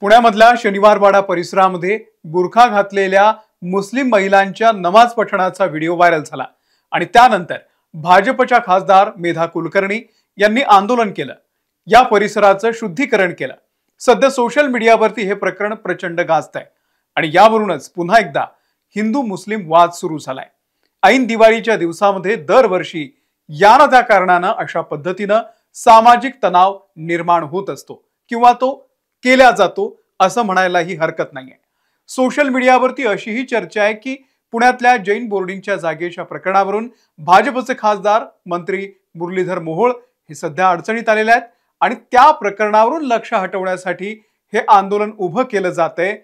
पुण्यामधल्या शनिवारवाडा परिसरामध्ये बुरखा घातलेल्या मुस्लिम महिलांच्या नमाज पठणाचा व्हिडिओ व्हायरल झाला आणि त्यानंतर भाजपच्या खासदार मेधा कुलकर्णी यांनी आंदोलन केलं, या परिसराचं शुद्धीकरण केलं। सध्या सोशल मीडियावरती हे प्रकरण प्रचंड गाजतंय आणि यावरूनच पुन्हा एकदा हिंदू मुस्लिम वाद सुरू झालाय। ऐन दिवाळीच्या दिवसामध्ये दरवर्षी या न त्या कारणानं अशा पद्धतीनं सामाजिक तणाव निर्माण होत असतो किंवा तो केला जातो असं म्हणायलाही हरकत नाहीये। सोशल मीडियावरती अशीही चर्चा आहे की पुण्यातल्या जैन बोर्डिंगच्या जागेच्या प्रकरणावरून भाजपचे खासदार मंत्री मुरलीधर मोहोळ हे सध्या अडचणीत आलेले आहेत आणि त्या प्रकरणावरून लक्ष हटवण्यासाठी हे आंदोलन उभं केलं जातंय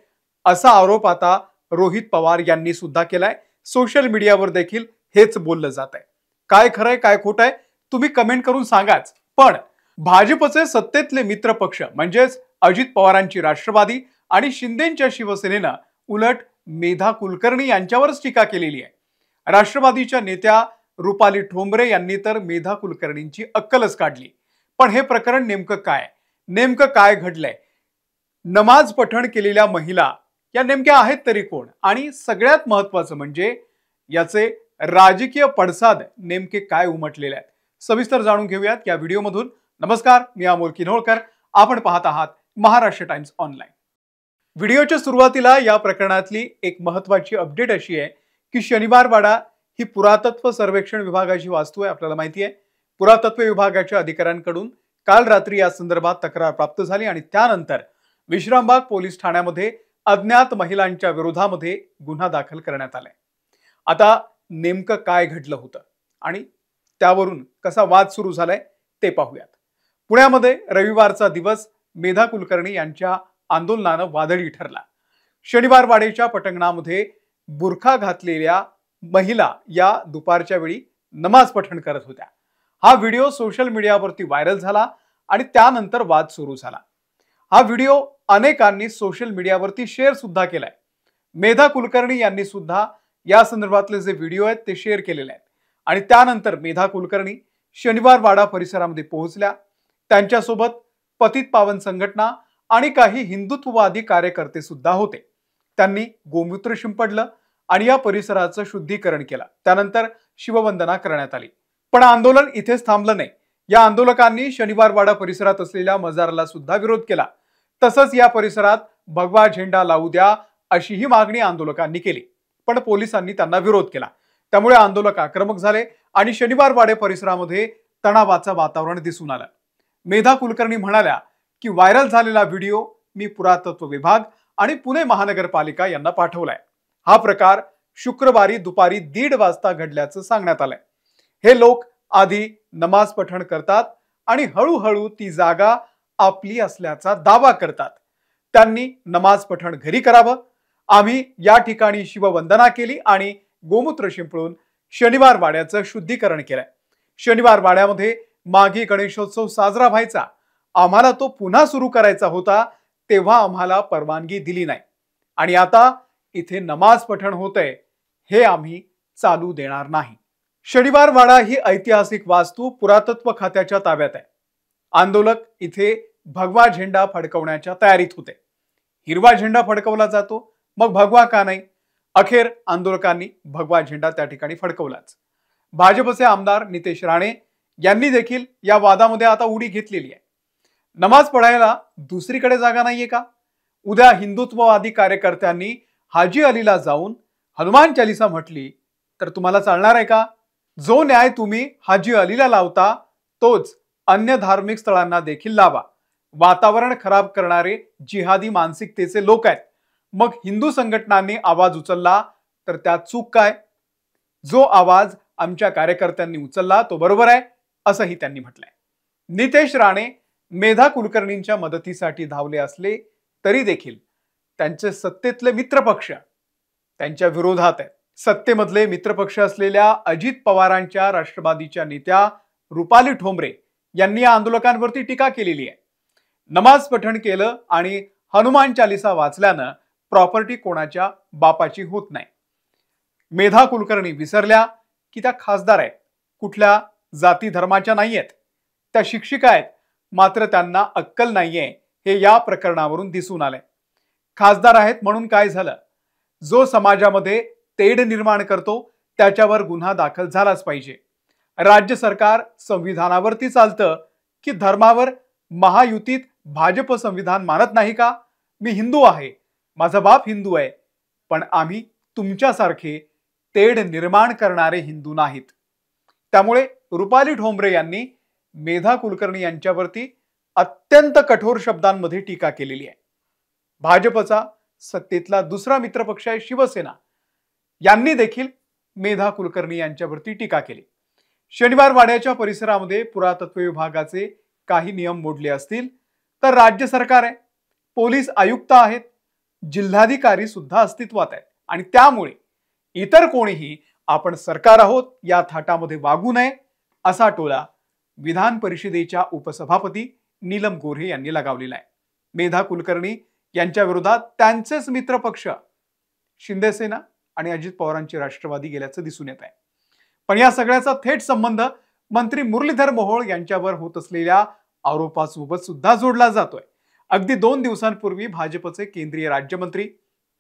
असा आरोप आता रोहित पवार यांनी सुद्धा केलाय। सोशल मीडियावर देखील हेच बोललं जातंय। काय खरंय काय खोटंय तुम्ही कमेंट करून सांगाच। पण भाजपचे सत्तेतले मित्र पक्ष म्हणजेच अजित पवारांची राष्ट्रवादी आणि शिंदेंच्या शिवसेनेनं उलट मेधा कुलकर्णी यांच्यावरच टीका केलेली आहे। राष्ट्रवादीच्या नेत्या रुपाली ठोंबरे यांनी तर मेधा कुलकर्णींची अक्कलच काढली। पण हे प्रकरण नेमकं काय घडलंय? नमाज पठण केलेल्या महिला या नेमक्या आहेत तरी कोण? आणि सगळ्यात महत्त्वाचं म्हणजे याचे राजकीय पडसाद नेमके काय उमटलेले आहेत, सविस्तर जाणून घेऊयात या व्हिडिओमधून। नमस्कार, मी अमोल किन्होळकर, आपण पाहत आहात महाराष्ट्र टाइम्स ऑनलाइन। व्हिडिओच्या सुरुवातीला या प्रकरणातली एक महत्त्वाची अपडेट अशी आहे की शनिवारवाडा ही पुरातत्व सर्वेक्षण विभागाची वास्तू आहे। आपल्याला माहिती आहे पुरातत्व विभागाच्या अधिकाऱ्यांकडून काल रात्री या संदर्भात तक्रार प्राप्त झाली आणि त्यानंतर विश्रामबाग पोलीस ठाण्यामध्ये अज्ञात महिलांच्या विरोधामध्ये गुन्हा दाखल करण्यात आलाय। आता नेमकं काय घडलं होतं आणि त्यावरून कसा वाद सुरू झालाय ते पाहूयात। पुण्यामध्ये रविवारचा दिवस मेधा कुलकर्णी यांच्या आंदोलनानं वादळी ठरला। शनिवारवाडेच्या पटांगणामध्ये बुरखा घातलेल्या महिला या दुपारच्या वेळी नमाज पठण करत होत्या। हा व्हिडिओ सोशल मीडियावरती व्हायरल झाला आणि त्यानंतर वाद सुरू झाला। हा व्हिडिओ अनेकांनी सोशल मीडियावरती शेअर सुद्धा केलाय। मेधा कुलकर्णी यांनी सुद्धा या संदर्भातले जे व्हिडिओ आहेत ते शेअर केलेले आहेत आणि त्यानंतर मेधा कुलकर्णी शनिवारवाडा परिसरामध्ये पोहोचल्या। त्यांच्यासोबत पतित पावन संघटना आणि काही हिंदुत्ववादी कार्यकर्ते सुद्धा होते। त्यांनी गोमूत्र शिंपडलं आणि या परिसराचं शुद्धीकरण केलं। त्यानंतर शिववंदना करण्यात आली। पण आंदोलन इथेच थांबलं नाही। या आंदोलकांनी शनिवारवाडा परिसरात असलेल्या मजाराला सुद्धा विरोध केला। तसंच या परिसरात भगवा झेंडा लावू द्या अशीही मागणी आंदोलकांनी केली, पण पोलिसांनी त्यांना विरोध केला। त्यामुळे आंदोलक आक्रमक झाले आणि शनिवारवाडे परिसरामध्ये तणावाचं वातावरण दिसून आलं। मेधा कुलकर्णी म्हणाल्या की व्हायरल झालेला व्हिडिओ मी पुरातत्व विभाग आणि पुणे महानगरपालिका यांना पाठवलाय। हा प्रकार शुक्रवारी दुपारी 1:30 वाजता घडल्याचं सांगण्यात आलंय। हे लोक आधी नमाज पठण करतात आणि हळूहळू ती जागा आपली असल्याचा दावा करतात। त्यांनी नमाज पठण घरी करावं। आम्ही या ठिकाणी शिववंदना केली आणि गोमूत्र शिंपडून शनिवारवाड्याचं शुद्धीकरण केलंय। शनिवारवाड्यामध्ये मागे गणेशोत्सव साजरा व्हायचा, आम्हाला तो पुन्हा सुरू करायचा होता, तेव्हा आम्हाला परवानगी दिली नाही आणि आता इथे नमाज पठण होतंय, हे आम्ही चालू देणार नाही। शनिवारवाडा ही ऐतिहासिक वास्तू पुरातत्व खात्याच्या ताब्यात आहे। आंदोलक इथे भगवा झेंडा फडकवण्याच्या तयारीत होते। हिरवा झेंडा फडकवला जातो, मग भगवा का नाही? अखेर आंदोलकांनी भगवा झेंडा त्या ठिकाणी फडकवलाच। भाजपचे आमदार नितेश राणे यांनी देखील या वादामध्ये आता उडी घेतलेली आहे। नमाज पढायला दुसरीकडे जागा नाहीये का? उद्या हिंदुत्ववादी कार्यकर्त्यांनी हाजी अलीला जाऊन हनुमान चालीसा म्हटली तर तुम्हाला चालणार आहे का? जो न्याय तुम्ही हाजी अलीला लावता तोच अन्य धार्मिक स्थळांना देखील लावा। वातावरण खराब करणारे जिहादी मानसिकतेचे लोक आहेत। मग हिंदू संघटनांनी आवाज उचलला तर त्यात चूक काय? जो आवाज आमच्या कार्यकर्त्यांनी उचलला तो बरोबर आहे असंही त्यांनी म्हटलंय। नितेश राणे मेधा कुलकर्णींच्या मदतीसाठी धावले असले तरी देखील त्यांचे सत्तेतले मित्रपक्ष त्यांच्या विरोधात आहेत। सत्तेमधले मित्रपक्ष असलेल्या अजित पवारांच्या राष्ट्रवादीच्या नेत्या रुपाली ठोंबरे यांनी या आंदोलकांवरती टीका केलेली आहे। नमाज पठण केलं आणि हनुमान चालीसा वाचल्यानं प्रॉपर्टी कोणाच्या बापाची होत नाही। मेधा कुलकर्णी विसरल्या की त्या खासदार आहेत, कुठल्या जाती धर्माच्या नाहीयेत, त्या शिक्षिका आहेत, मात्र त्यांना अक्कल नाहीये हे या प्रकरणावरून दिसून आलंय। खासदार आहेत म्हणून काय झालं, जो समाजामध्ये तेढ निर्माण करतो त्याच्यावर गुन्हा दाखल झालाच पाहिजे। राज्य सरकार संविधानावरती चालतं की धर्मावर? महायुतीत भाजप संविधान मानत नाही का? मी हिंदू आहे, माझा बाप हिंदू आहे, पण आम्ही तुमच्यासारखे तेढ निर्माण करणारे हिंदू नाहीत। त्यामुळे रुपाली ठोंबरे यांनी मेधा कुलकर्णी यांच्यावरती अत्यंत कठोर शब्दांमध्ये टीका केलेली आहे। भाजपचा सत्तेतला दुसरा मित्रपक्ष आहे शिवसेना, यांनी देखील मेधा कुलकर्णी यांच्यावरती टीका केली। शनिवार वाड्याच्या परिसरामध्ये पुरातत्व विभागाचे काही नियम मोडले असतील तर राज्य सरकार आहे, पोलीस आयुक्त आहेत, जिल्हाधिकारी सुद्धा अस्तित्वात आहेत आणि त्यामुळे इतर कोणीही आपण सरकार आहोत या थाटामध्ये वागू नये असा टोला विधान परिषदेच्या उपसभापती नीलम गोऱ्हे यांनी लगावलेला आहे। मेधा कुलकर्णी यांच्या विरोधात त्यांचेच मित्रपक्ष शिंदेसेना आणि अजित पवारांचे राष्ट्रवादी गेल्याचं दिसून येत आहे। पण या सगळ्याचा थेट संबंध मंत्री मुरलीधर मोहोळ यांच्यावर होत असलेल्या आरोपासोबत सुद्धा जोडला जातोय। अगदी 2 दिवसांपूर्वी भाजपचे केंद्रीय राज्यमंत्री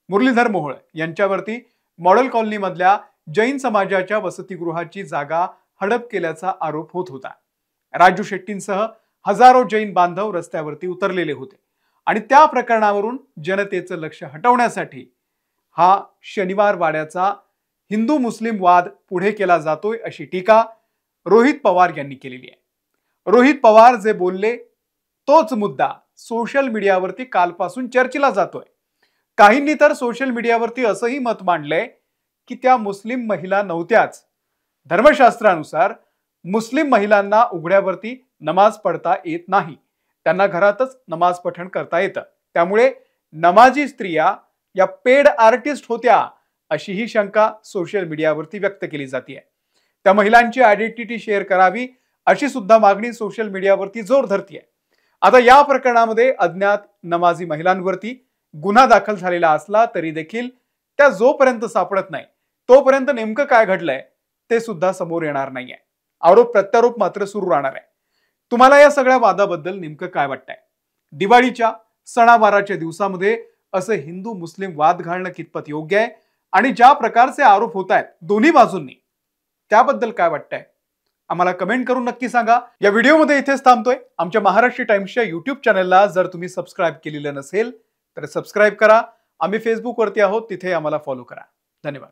मुरलीधर मोहोळ यांच्यावरती मॉडेल कॉलनी मधल्या जैन समाजाच्या वसतिगृहाची जागा हडप केल्याचा आरोप होत होता। राजू शेट्टींसह हजारो जैन बांधव रस्त्यावरती उतरलेले होते आणि त्या प्रकरणावरून जनतेचं लक्ष हटवण्यासाठी हा शनिवार वाड्याचा हिंदू मुस्लिम वाद पुढे केला जातोय अशी टीका रोहित पवार यांनी केलेली आहे। रोहित पवार जे बोलले तोच मुद्दा सोशल मीडियावरती कालपासून चर्चेला जातोय। काहींनी तर सोशल मीडियावरती असंही मत मांडलंय की त्या मुस्लिम महिला नव्हत्याच। धर्मशास्त्रानुसार मुस्लिम महिलांना उघड्यावरती नमाज पढ़ता येत नाही, त्यांना घरातच नमाज पठण करता येतं, त्यामुळे नमाजी स्त्रिया या पेड आर्टिस्ट होत्या अशी ही शंका सोशल मीडियावरती व्यक्त केली जाते। त्या महिलांची आयडेंटिटी शेअर करावी अशी सुद्धा मागणी सोशल मीडियावरती जोर धरतीये। आता या प्रकरणामध्ये अज्ञात नमाजी महिलांवरती गुन्हा दाखल झालेला असला तरी देखील त्या जोपर्यंत सापडत नाही तोपर्यंत नेमकं काय घडलंय ते सुद्धा समोर येणार नाहीये। आरोप प्रत्यारोप मात्र सुरू राहणार आहे। तुम्हाला या सगळ्या वादाबद्दल नेमकं काय वाटतंय? दिवाळीच्या सणावाराच्या दिवसामध्ये असं हिंदू मुस्लिम वाद घालणं कितपत योग्य आहे आणि ज्या प्रकारचे आरोप होत आहेत दोन्ही बाजूंनी त्याबद्दल काय वाटतंय आम्हाला कमेंट करून नक्की सांगा। या व्हिडिओमध्ये इथेच थांबतोय। आमच्या महाराष्ट्र टाइम्सच्या YouTube चॅनलला जर तुम्ही सबस्क्राइब केलेलं नसेल तर सबस्क्राइब करा। आम्ही फेसबुक वरती आहोत, तिथे आम्हाला फॉलो करा। धन्यवाद।